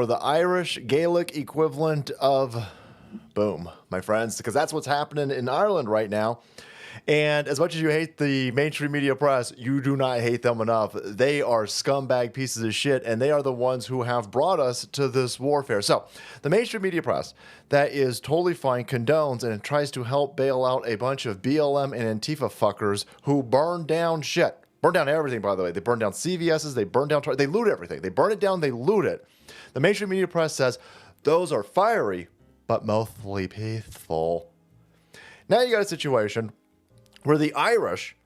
for the Irish Gaelic equivalent of boom, my friends, because that's what's happening in Ireland right now. And as much as you hate the mainstream media press, you do not hate them enough. They are scumbag pieces of shit, and they are the ones who have brought us to this warfare. So the mainstream media press, that is totally fine, condones and tries to help bail out a bunch of BLM and Antifa fuckers who burn down shit. Burn down everything, by the way. They burn down CVS's, they burn down, they loot everything. They burn it down, they loot it. The mainstream media press says those are fiery, but mostly peaceful. Now you got a situation where the Irish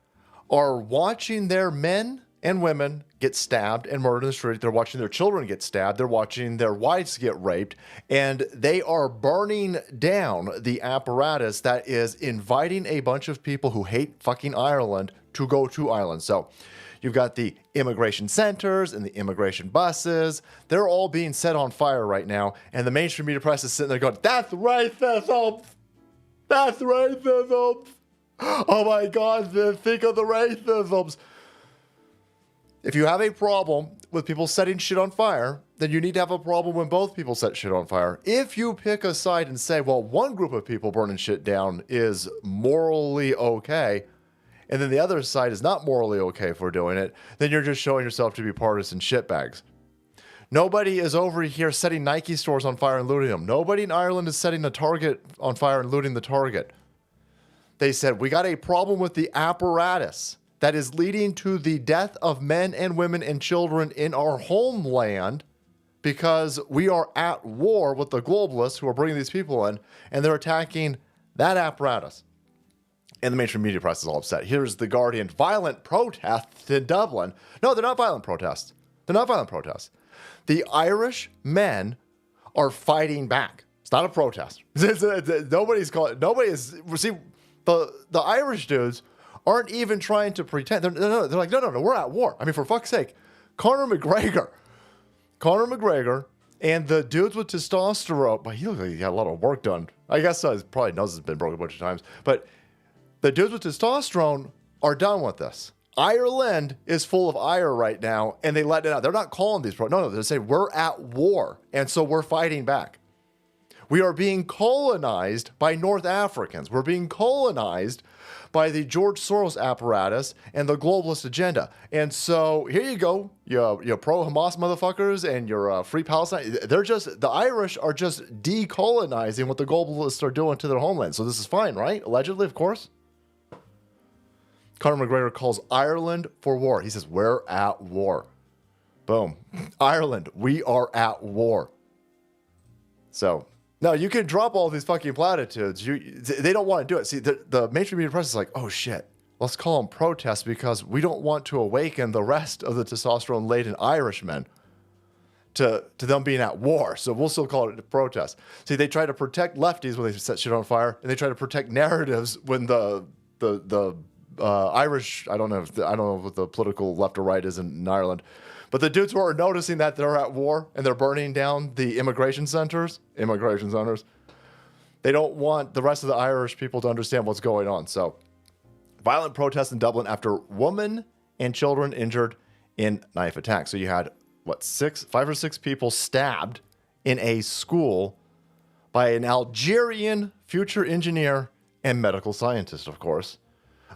are watching their men and women get stabbed and murdered in the street. They're watching their children get stabbed. They're watching their wives get raped. And they are burning down the apparatus that is inviting a bunch of people who hate fucking Ireland to go to Ireland. So you've got the immigration centers and the immigration buses. They're all being set on fire right now. And the mainstream media press is sitting there going, that's racism. That's racism. Oh my God, think of the racisms. If you have a problem with people setting shit on fire, then you need to have a problem when both people set shit on fire. If you pick a side and say, well, one group of people burning shit down is morally okay, and then the other side is not morally okay for doing it, then you're just showing yourself to be partisan shitbags. Nobody is over here setting Nike stores on fire and looting them. Nobody in Ireland is setting the Target on fire and looting the Target. They said, we got a problem with the apparatus that is leading to the death of men and women and children in our homeland because we are at war with the globalists who are bringing these people in, and they're attacking that apparatus. And the mainstream media press is all upset. Here's The Guardian. Violent protests in Dublin. No, they're not violent protests. They're not violent protests. The Irish men are fighting back. It's not a protest. Nobody's calling. Nobody is. See, the Irish dudes aren't even trying to pretend. They're like, no, we're at war. I mean, for fuck's sake, Conor McGregor, and the dudes with testosterone. But he looks like he got a lot of work done. I guess his probably nose has been broken a bunch of times. But the dudes with testosterone are done with this. Ireland is full of ire right now, and they let it out. They're not calling these no. They're saying we're at war, and so we're fighting back. We are being colonized by North Africans. We're being colonized by the George Soros apparatus and the globalist agenda. And so here you go, you pro-Hamas motherfuckers and your free Palestine. The Irish are just decolonizing what the globalists are doing to their homeland. So this is fine, right? Allegedly, of course. Conor McGregor calls Ireland for war. He says, we're at war. Boom. Ireland, we are at war. So, no, you can drop all these fucking platitudes. They don't want to do it. See, the mainstream media press is like, oh shit, let's call them protests because we don't want to awaken the rest of the testosterone-laden Irishmen to them being at war. So we'll still call it a protest. See, they try to protect lefties when they set shit on fire, and they try to protect narratives when the Irish, I don't know what the political left or right is in Ireland, but the dudes who are noticing that they're at war and they're burning down the immigration centers, they don't want the rest of the Irish people to understand what's going on. So, violent protests in Dublin after women and children injured in knife attack. So you had, 5 or 6 people stabbed in a school by an Algerian future engineer and medical scientist, of course.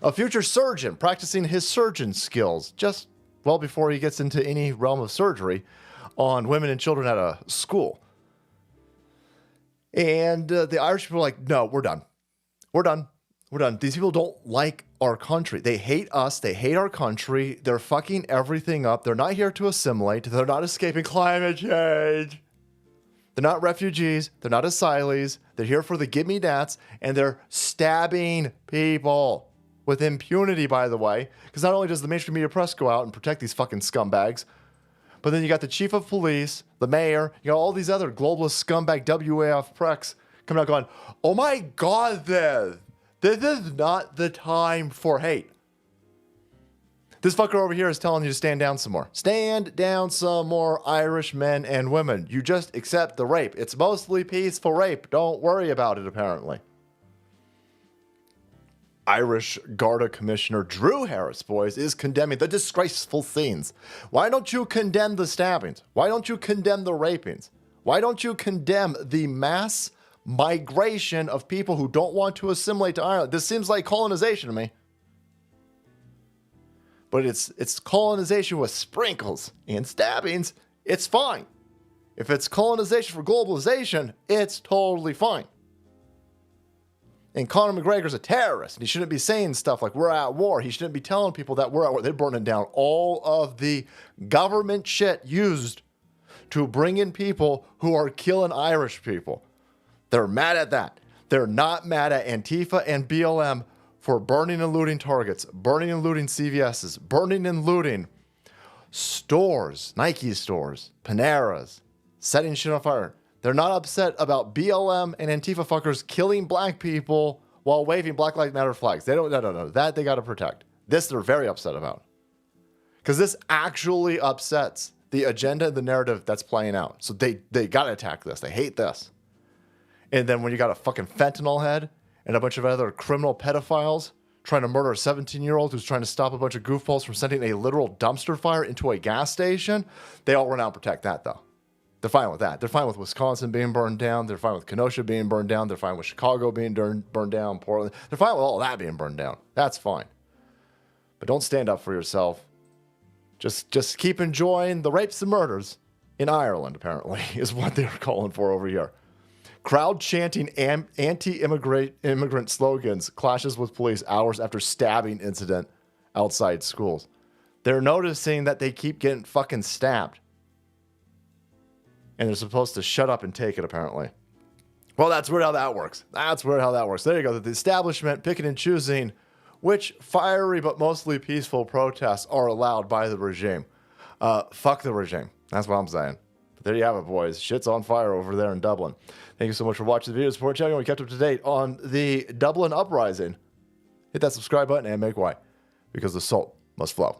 A future surgeon practicing his surgeon skills just well before he gets into any realm of surgery on women and children at a school. And the Irish people are like, no, we're done. We're done. These people don't like our country. They hate us. They hate our country. They're fucking everything up. They're not here to assimilate. They're not escaping climate change. They're not refugees. They're not asylees. They're here for the give-me-dats, and they're stabbing people. With impunity, by the way, because not only does the mainstream media press go out and protect these fucking scumbags, but then you got the chief of police, the mayor, you got all these other globalist scumbag WAF pricks coming out going, oh my God, this is not the time for hate. This fucker over here is telling you to stand down some more. Stand down some more, Irish men and women. You just accept the rape. It's mostly peaceful rape. Don't worry about it, apparently. Irish Garda Commissioner Drew Harris, boys, is condemning the disgraceful scenes. Why don't you condemn the stabbings? Why don't you condemn the rapings? Why don't you condemn the mass migration of people who don't want to assimilate to Ireland? This seems like colonization to me. But it's colonization with sprinkles and stabbings. It's fine. If it's colonization for globalization, it's totally fine. And Conor McGregor's a terrorist, and he shouldn't be saying stuff like we're at war. He shouldn't be telling people that we're at war. They're burning down all of the government shit used to bring in people who are killing Irish people. They're mad at that. They're not mad at Antifa and BLM for burning and looting Targets, burning and looting CVS's, burning and looting stores, Nike stores, Paneras, setting shit on fire. They're not upset about BLM and Antifa fuckers killing black people while waving Black Lives Matter flags. They don't, no. That they got to protect. This they're very upset about. Because this actually upsets the agenda and the narrative that's playing out. So they got to attack this. They hate this. And then when you got a fucking fentanyl head and a bunch of other criminal pedophiles trying to murder a 17-year-old who's trying to stop a bunch of goofballs from sending a literal dumpster fire into a gas station, they all run out and protect that, though. They're fine with that. They're fine with Wisconsin being burned down. They're fine with Kenosha being burned down. They're fine with Chicago being burned down, Portland. They're fine with all that being burned down. That's fine. But don't stand up for yourself. Just keep enjoying the rapes and murders in Ireland, apparently, is what they're calling for over here. Crowd chanting anti-immigrant slogans clashes with police hours after stabbing incident outside schools. They're noticing that they keep getting fucking stabbed. And they're supposed to shut up and take it, apparently. Well, that's weird how that works. That's weird how that works. There you go. The establishment picking and choosing which fiery but mostly peaceful protests are allowed by the regime. Fuck the regime. That's what I'm saying. But there you have it, boys. Shit's on fire over there in Dublin. Thank you so much for watching the video. Support channel. We kept up to date on the Dublin uprising. Hit that subscribe button and make way, because the salt must flow.